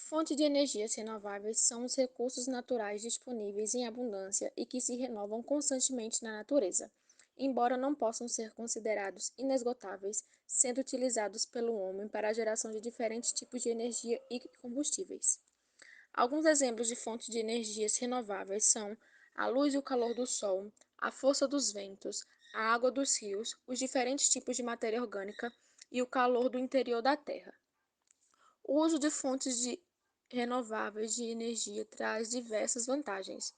Fontes de energias renováveis são os recursos naturais disponíveis em abundância e que se renovam constantemente na natureza, embora não possam ser considerados inesgotáveis, sendo utilizados pelo homem para a geração de diferentes tipos de energia e combustíveis. Alguns exemplos de fontes de energias renováveis são a luz e o calor do sol, a força dos ventos, a água dos rios, os diferentes tipos de matéria orgânica e o calor do interior da Terra. O uso de fontes renováveis de energia traz diversas vantagens,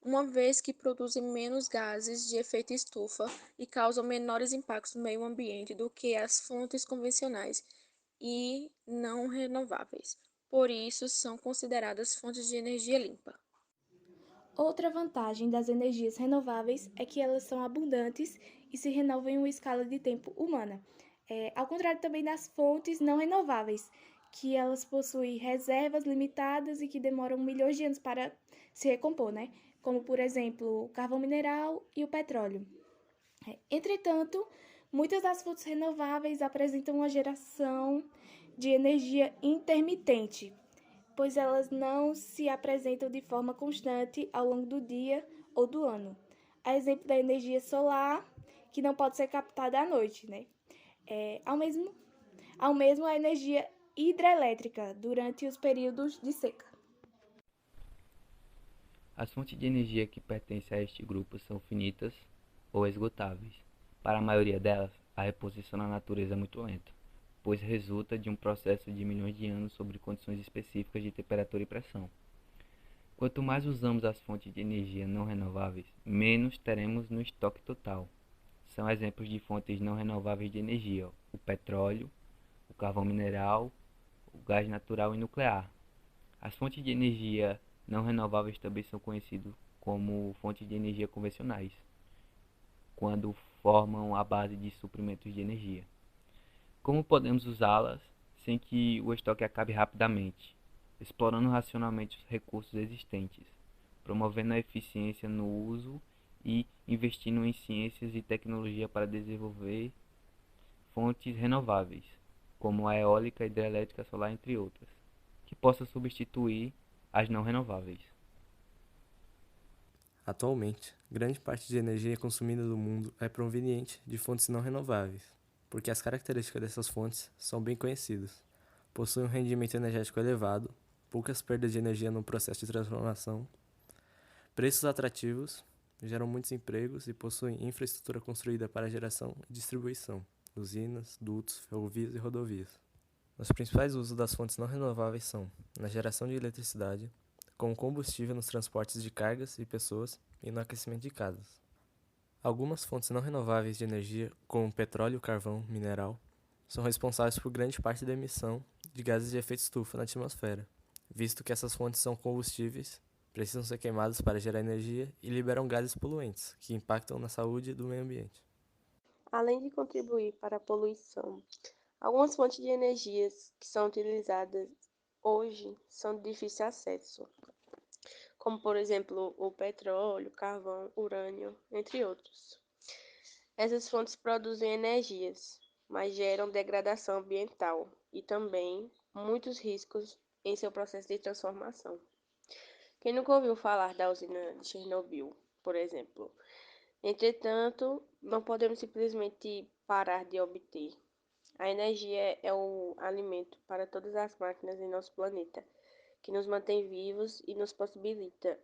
uma vez que produzem menos gases de efeito estufa e causam menores impactos no meio ambiente do que as fontes convencionais e não renováveis. Por isso, são consideradas fontes de energia limpa. Outra vantagem das energias renováveis é que elas são abundantes e se renovam em uma escala de tempo humana. Ao contrário também das fontes não renováveis, que elas possuem reservas limitadas e que demoram milhões de anos para se recompor, né? Como, por exemplo, o carvão mineral e o petróleo. Entretanto, muitas das fontes renováveis apresentam uma geração de energia intermitente, pois elas não se apresentam de forma constante ao longo do dia ou do ano. A exemplo da energia solar, que não pode ser captada à noite, né? É, ao, mesmo, ao mesmo a energia hidrelétrica durante os períodos de seca. As fontes de energia que pertencem a este grupo são finitas ou esgotáveis. Para a maioria delas, a reposição na natureza é muito lenta, pois resulta de um processo de milhões de anos sobre condições específicas de temperatura e pressão. Quanto mais usamos as fontes de energia não renováveis, menos teremos no estoque total. São exemplos de fontes não renováveis de energia: o petróleo, o carvão mineral, o gás natural e nuclear. As fontes de energia não renováveis também são conhecidas como fontes de energia convencionais, quando formam a base de suprimentos de energia. Como podemos usá-las sem que o estoque acabe rapidamente? Explorando racionalmente os recursos existentes, promovendo a eficiência no uso e investindo em ciências e tecnologia para desenvolver fontes renováveis, como a eólica, a hidrelétrica, solar, entre outras, que possam substituir as não renováveis. Atualmente, grande parte de energia consumida no mundo é proveniente de fontes não renováveis, porque as características dessas fontes são bem conhecidas. Possuem um rendimento energético elevado, poucas perdas de energia no processo de transformação, preços atrativos, geram muitos empregos e possuem infraestrutura construída para geração e distribuição, usinas, dutos, ferrovias e rodovias. Os principais usos das fontes não renováveis são na geração de eletricidade, como combustível nos transportes de cargas e pessoas e no aquecimento de casas. Algumas fontes não renováveis de energia, como petróleo, carvão, mineral, são responsáveis por grande parte da emissão de gases de efeito estufa na atmosfera, visto que essas fontes são combustíveis, precisam ser queimadas para gerar energia e liberam gases poluentes, que impactam na saúde do meio ambiente. Além de contribuir para a poluição, algumas fontes de energias que são utilizadas hoje são de difícil acesso, como por exemplo o petróleo, carvão, urânio, entre outros. Essas fontes produzem energias, mas geram degradação ambiental e também muitos riscos em seu processo de transformação. Quem nunca ouviu falar da usina de Chernobyl, por exemplo? Entretanto, não podemos simplesmente parar de obter. A energia é o alimento para todas as máquinas em nosso planeta, que nos mantém vivos e nos possibilita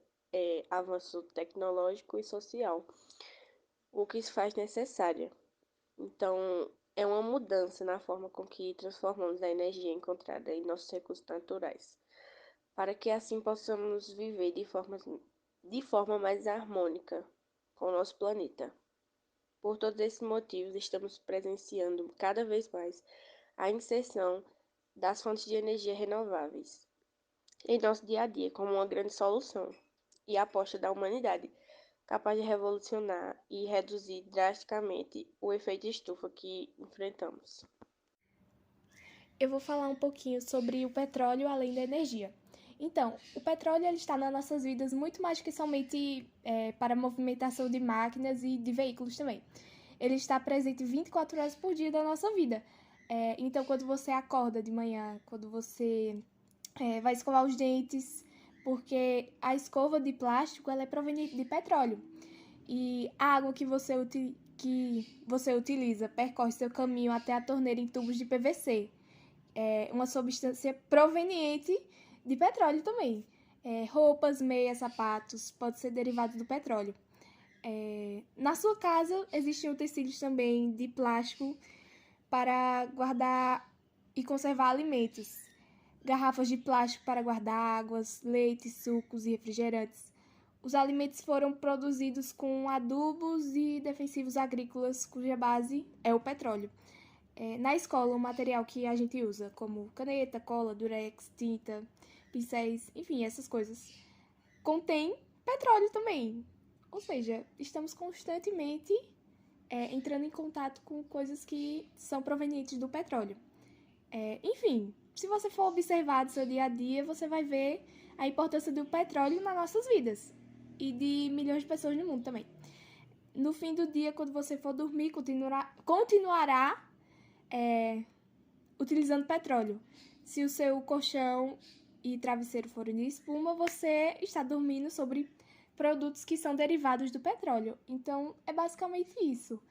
avanço tecnológico e social, o que se faz necessária. Então, é uma mudança na forma com que transformamos a energia encontrada em nossos recursos naturais, para que assim possamos viver de forma mais harmônica com o nosso planeta. Por todos esses motivos, estamos presenciando cada vez mais a inserção das fontes de energia renováveis em nosso dia a dia como uma grande solução e aposta da humanidade, capaz de revolucionar e reduzir drasticamente o efeito estufa que enfrentamos. Eu vou falar um pouquinho sobre o petróleo além da energia. Então, o petróleo ele está nas nossas vidas muito mais que somente para a movimentação de máquinas e de veículos também. Ele está presente 24 horas por dia da nossa vida. Então, quando você acorda de manhã, quando você vai escovar os dentes, porque a escova de plástico ela é proveniente de petróleo. E a água que você utiliza percorre seu caminho até a torneira em tubos de PVC. É uma substância proveniente de petróleo também. Roupas, meias, sapatos, pode ser derivado do petróleo. Na sua casa existem utensílios também de plástico para guardar e conservar alimentos. Garrafas de plástico para guardar águas, leites, sucos e refrigerantes. Os alimentos foram produzidos com adubos e defensivos agrícolas cuja base é o petróleo. Na escola, o material que a gente usa, como caneta, cola, durex, tinta, pincéis, enfim, essas coisas, contém petróleo também. Ou seja, estamos constantemente entrando em contato com coisas que são provenientes do petróleo. Enfim, se você for observar do seu dia a dia, você vai ver a importância do petróleo nas nossas vidas e de milhões de pessoas no mundo também. No fim do dia, quando você for dormir, continuará utilizando petróleo. Se o seu colchão e travesseiro forem de espuma, você está dormindo sobre produtos que são derivados do petróleo. Então, é basicamente isso.